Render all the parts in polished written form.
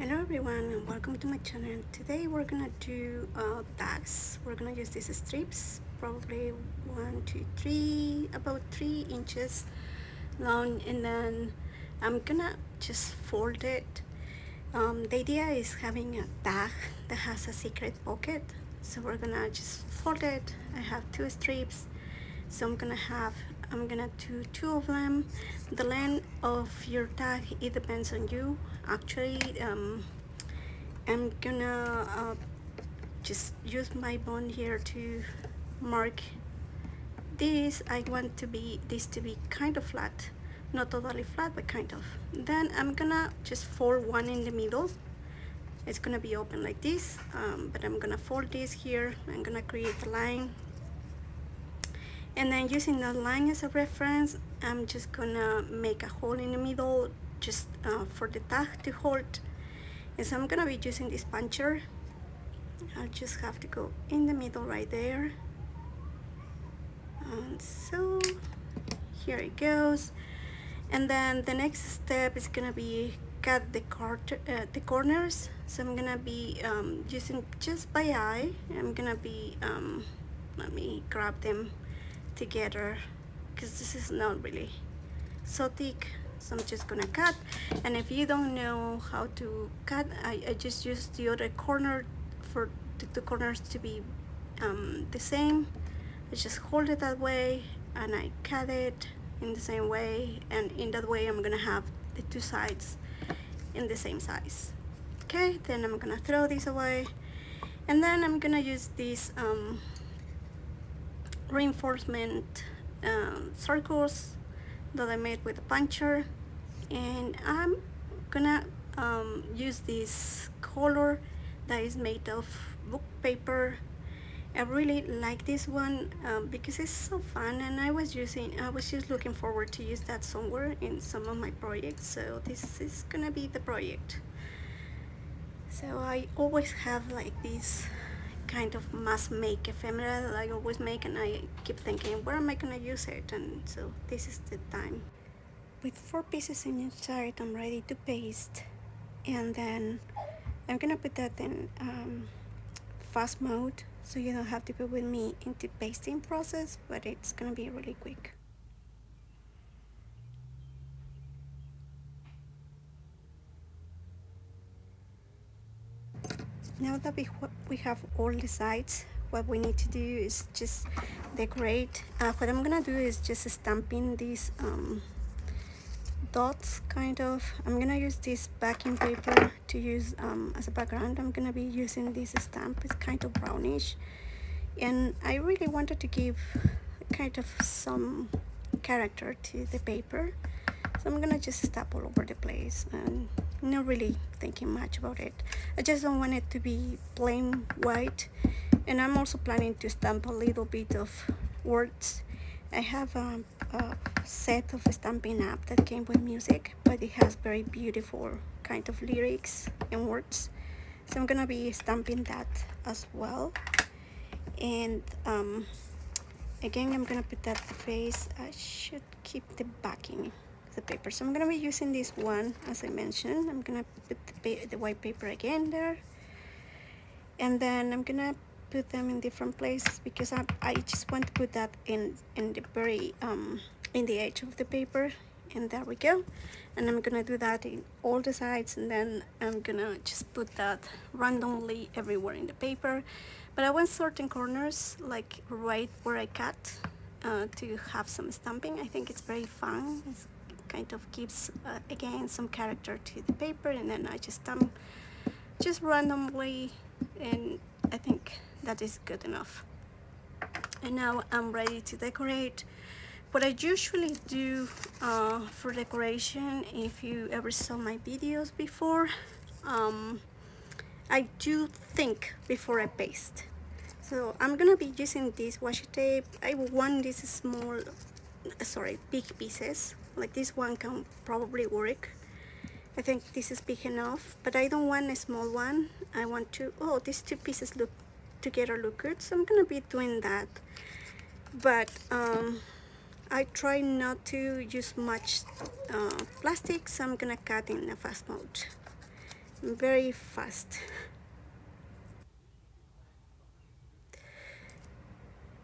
Hello everyone and welcome to my channel. Today we're gonna do tags. We're gonna use these strips, probably 1 to 3, about 3 inches long, and then I'm gonna just fold it. The idea is having a tag that has a secret pocket, so we're gonna just fold it. I have 2 strips, so I'm gonna do 2 of them. The length of your tag, it depends on you. Actually, I'm gonna just use my bone here to mark this. I want this to be kind of flat, not totally flat, but kind of. Then I'm gonna just fold one in the middle. It's gonna be open like this, but I'm gonna fold this here. I'm gonna create a line, and then using that line as a reference, I'm just gonna make a hole in the middle, just for the tag to hold. And so I'm gonna be using this puncher. I'll just have to go in the middle right there, and so here it goes. And then the next step is gonna be cut the corners. So I'm gonna be using just by eye. I'm gonna be let me grab them together because this is not really so thick, so I'm just gonna cut. And if you don't know how to cut, I just use the other corner for the corners to be the same. I just hold it that way and I cut it in the same way, and in that way I'm gonna have the 2 sides in the same size. Okay, then I'm gonna throw this away, and then I'm gonna use this reinforcement circles that I made with a puncher, and I'm gonna use this color that is made of book paper. I really like this one because it's so fun, and I was just looking forward to use that somewhere in some of my projects. So this is gonna be the project. So I always have like this kind of must-make ephemera that I always make, and I keep thinking, where am I gonna use it? And so this is the time. With 4 pieces in each side, I'm ready to paste, and then I'm gonna put that in fast mode, so you don't have to go with me into pasting process, but it's gonna be really quick. Now that we have all the sides, what we need to do is just decorate. What I'm gonna do is just stamping these dots, kind of. I'm gonna use this backing paper to use as a background. I'm gonna be using this stamp. It's kind of brownish, and I really wanted to give kind of some character to the paper, so I'm gonna just stamp all over the place and not really thinking much about it. I just don't want it to be plain white, and I'm also planning to stamp a little bit of words. I have a set of stamping app that came with music, but it has very beautiful kind of lyrics and words, so I'm gonna be stamping that as well. And again, I'm gonna put that face. I should keep the backing of the paper, so I'm gonna be using this one. As I mentioned, I'm gonna put the white paper again there, and then I'm gonna put them in different places because I just want to put that in the very in the edge of the paper, and there we go. And I'm gonna do that in all the sides, and then I'm gonna just put that randomly everywhere in the paper. But I want certain corners, like right where I cut, to have some stamping. I think it's very fun. It kind of gives again some character to the paper, and then I just stamp just randomly, and I think that is good enough. And now I'm ready to decorate. What I usually do for decoration, if you ever saw my videos before, I do think before I paste. So I'm gonna be using this washi tape. I want this small, big pieces. Like this one can probably work. I think this is big enough, but I don't want a small one. I want to, oh, these 2 pieces look good, so I'm gonna be doing that. But I try not to use much plastic, so I'm gonna cut in a fast mode. very fast.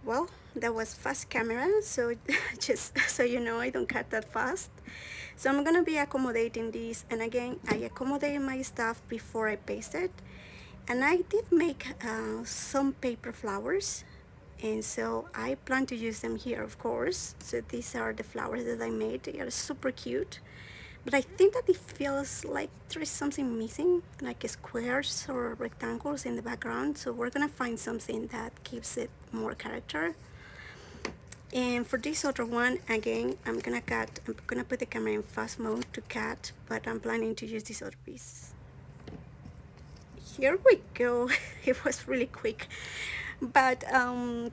Well, that was fast camera, so just so you know, I don't cut that fast. So I'm gonna be accommodating this, and again, I accommodated my stuff before I paste it, and I did make some paper flowers, and so I plan to use them here, of course. So these are the flowers that I made. They are super cute, but I think that it feels like there is something missing, like squares or rectangles in the background. So we're gonna find something that gives it more character. And for this other one, again, I'm gonna put the camera in fast mode to cut, but I'm planning to use this other piece. Here we go. It was really quick. But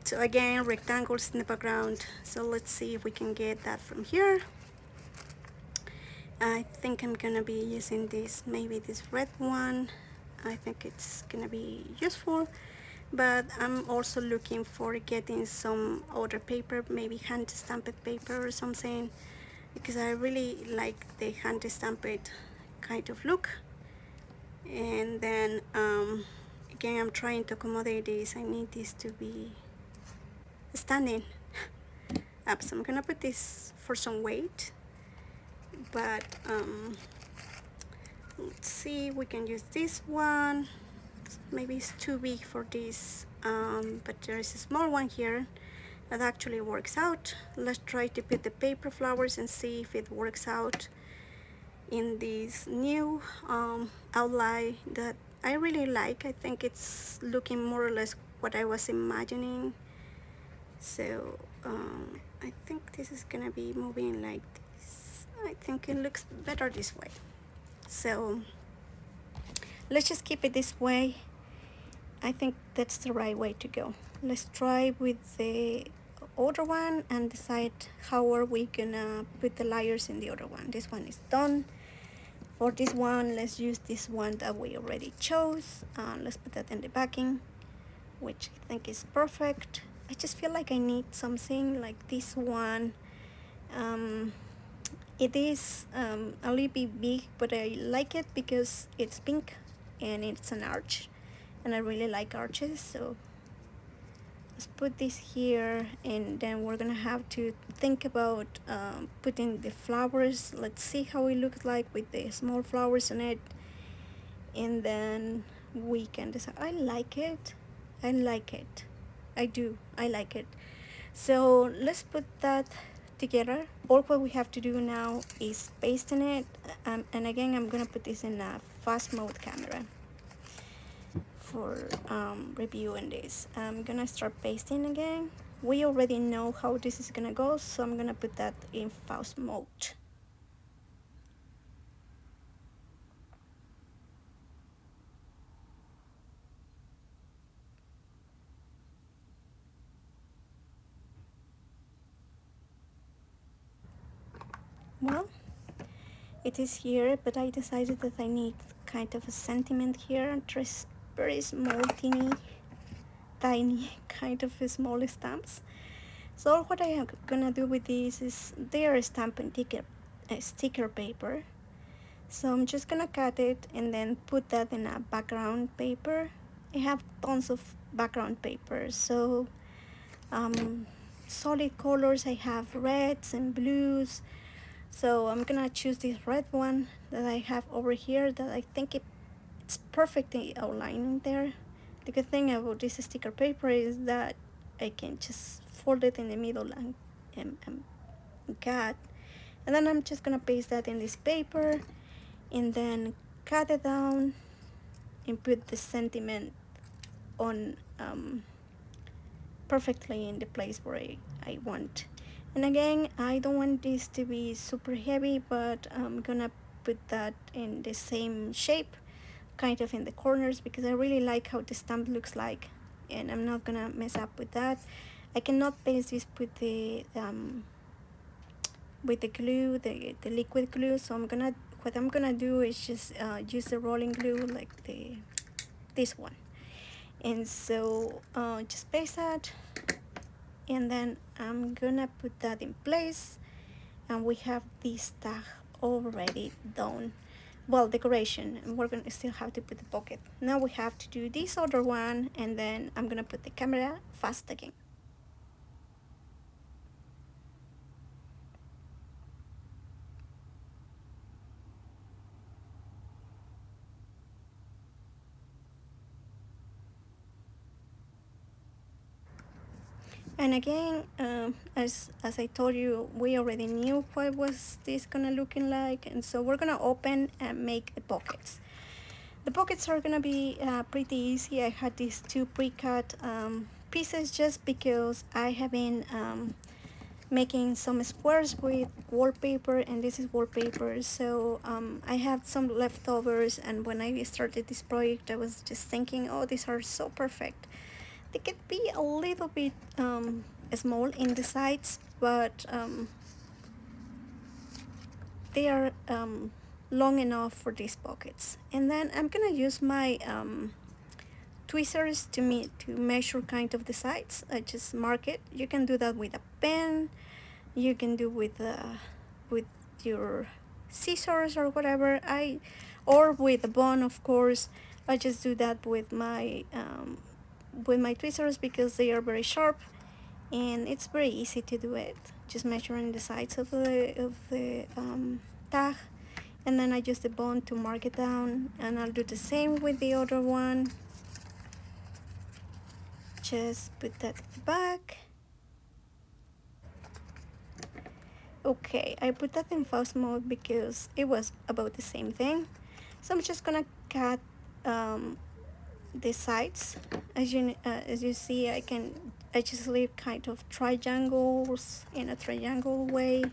so again, rectangles in the background. So let's see if we can get that from here. I think I'm gonna be using this, maybe this red one. I think it's gonna be useful, but I'm also looking for getting some other paper, maybe hand stamped paper or something, because I really like the hand stamped kind of look. And then again, I'm trying to accommodate this. I need this to be standing up, so I'm gonna put this for some weight, but let's see, we can use this one. Maybe it's too big for this, but there is a small one here that actually works out. Let's try to put the paper flowers and see if it works out in this new outline that I really like. I think it's looking more or less what I was imagining. So I think this is gonna be moving like this. I think it looks better this way. So let's just keep it this way. I think that's the right way to go. Let's try with the other one and decide how are we gonna put the layers in the other one. This one is done. For this one, let's use this one that we already chose. Let's put that in the backing, which I think is perfect. I just feel like I need something like this one. It is a little bit big, but I like it because it's pink and it's an arch, and I really like arches. So let's put this here, and then we're gonna have to think about putting the flowers. Let's see how it looks like with the small flowers on it, and then we can decide. I like it. I like it. I do. I like it. So let's put that together. All what we have to do now is pasting it, and again, I'm gonna put this in a fast mode camera for reviewing this. I'm gonna start pasting again. We already know how this is gonna go, so I'm gonna put that in fast mode. Well, it is here, but I decided that I need kind of a sentiment here. There's very small, tiny kind of small stamps. So what I am gonna do with these is they are stamped on sticker paper. So I'm just gonna cut it and then put that in a background paper. I have tons of background paper, so solid colors. I have reds and blues. So I'm gonna choose this red one that I have over here that I think it's perfectly outlining there. The good thing about this sticker paper is that I can just fold it in the middle and cut. And then I'm just gonna paste that in this paper and then cut it down and put the sentiment on perfectly in the place where I want. And again, I don't want this to be super heavy, but I'm gonna put that in the same shape, kind of in the corners, because I really like how the stamp looks like, and I'm not gonna mess up with that. I cannot paste this with the glue, the liquid glue, so what I'm gonna do is just use the rolling glue like this one. And so just paste that, and then I'm gonna put that in place, and we have this tag already done. well, decoration, and we're gonna still have to put the pocket. Now we have to do this other one, and then I'm gonna put the camera fast again. And again, as I told you, we already knew what was this gonna looking like, and so we're gonna open and make the pockets. The pockets are gonna be pretty easy. I had these two pre-cut pieces just because I have been making some squares with wallpaper, and this is wallpaper, so I have some leftovers, and when I started this project I was just thinking, oh, these are so perfect. They could be a little bit small in the sides, but they are long enough for these pockets. And then I'm gonna use my tweezers to measure kind of the sides. I just mark it. You can do that with a pen, you can do with your scissors or whatever. Or with a bone, of course. I just do that with my tweezers because they are very sharp, and it's very easy to do it. Just measuring the sides of the tag, and then I use the bone to mark it down, and I'll do the same with the other one. Just put that at the back. Okay, I put that in fast mode because it was about the same thing. So I'm just gonna cut the sides. As you see, I just leave kind of triangles in a triangle way.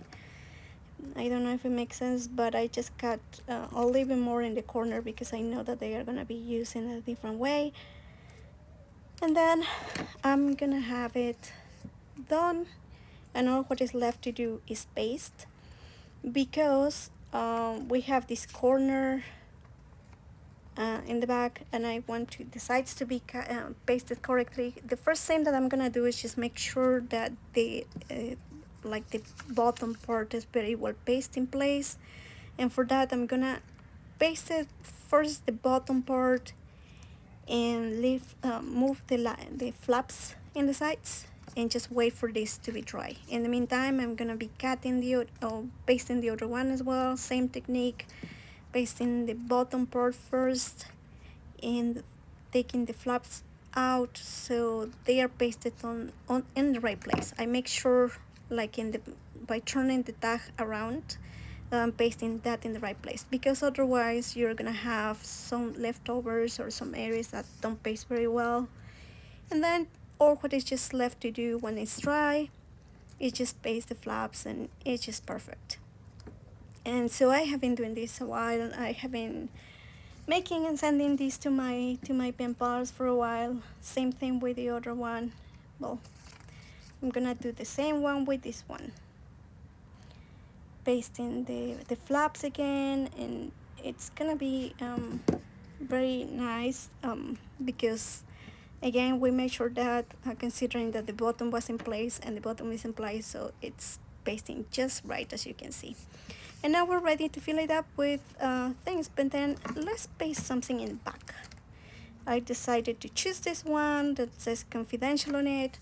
I don't know if it makes sense, but I just cut a little bit more in the corner because I know that they are gonna be used in a different way. And then I'm gonna have it done, and all what is left to do is paste, because we have this corner in the back, and I want the sides to be pasted correctly. The first thing that I'm gonna do is just make sure that the bottom part is very well pasted in place, and for that I'm gonna paste it first the bottom part, and move the flaps in the sides, and just wait for this to be dry. In the meantime, I'm gonna be pasting the other one as well. Same technique, pasting the bottom part first and taking the flaps out so they are pasted on in the right place. I make sure, like by turning the tag around, pasting that in the right place, because otherwise you're gonna have some leftovers or some areas that don't paste very well. And then all what is just left to do when it's dry is just paste the flaps, and it's just perfect. And so I have been doing this a while. I have been making and sending these to my pen pals for a while. Same thing with the other one. Well, I'm gonna do the same one with this one, pasting the flaps again, and it's gonna be very nice because again we make sure that considering that the bottom was in place and the bottom is in place, so it's pasting just right, as you can see. And now we're ready to fill it up with things, but then let's paste something in the back. I decided to choose this one that says confidential on it.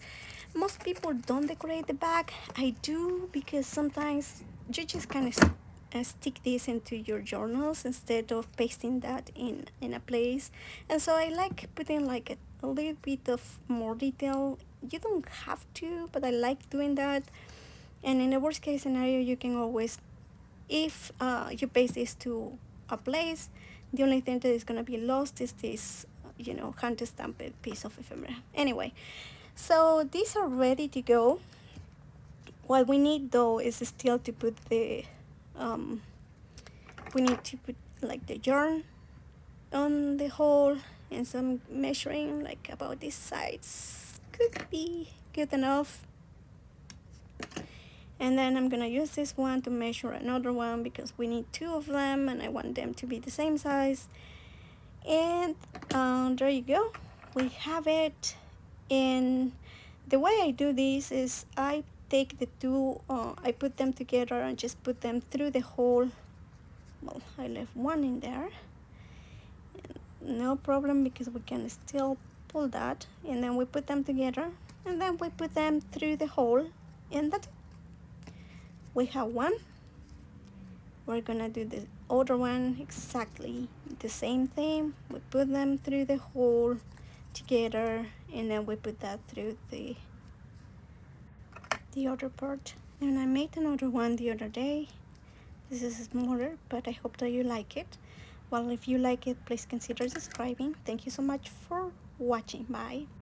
Most people don't decorate the back. I do, because sometimes you just kind of stick this into your journals instead of pasting that in a place. And so I like putting like a little bit of more detail. You don't have to, but I like doing that. And in the worst case scenario, you can always, if you paste this to a place, the only thing that is going to be lost is this hand stamped piece of ephemera. Anyway, so these are ready to go. What we need though is still to put we need to put like the yarn on the hole, and so I'm measuring like about this size could be good enough. And then I'm gonna use this one to measure another one, because we need two of them and I want them to be the same size. And there you go, we have it. And the way I do this is I take the two, I put them together and just put them through the hole Well, I left one in there. No problem, because we can still pull that, and then we put them together, and then we put them through the hole, and that's it. We have one. We're gonna do the other one exactly the same thing. We put them through the hole together, and then we put that through the other part. And I made another one the other day. This is smaller, but I hope that you like it. Well, if you like it, please consider subscribing. Thank you so much for watching. Bye.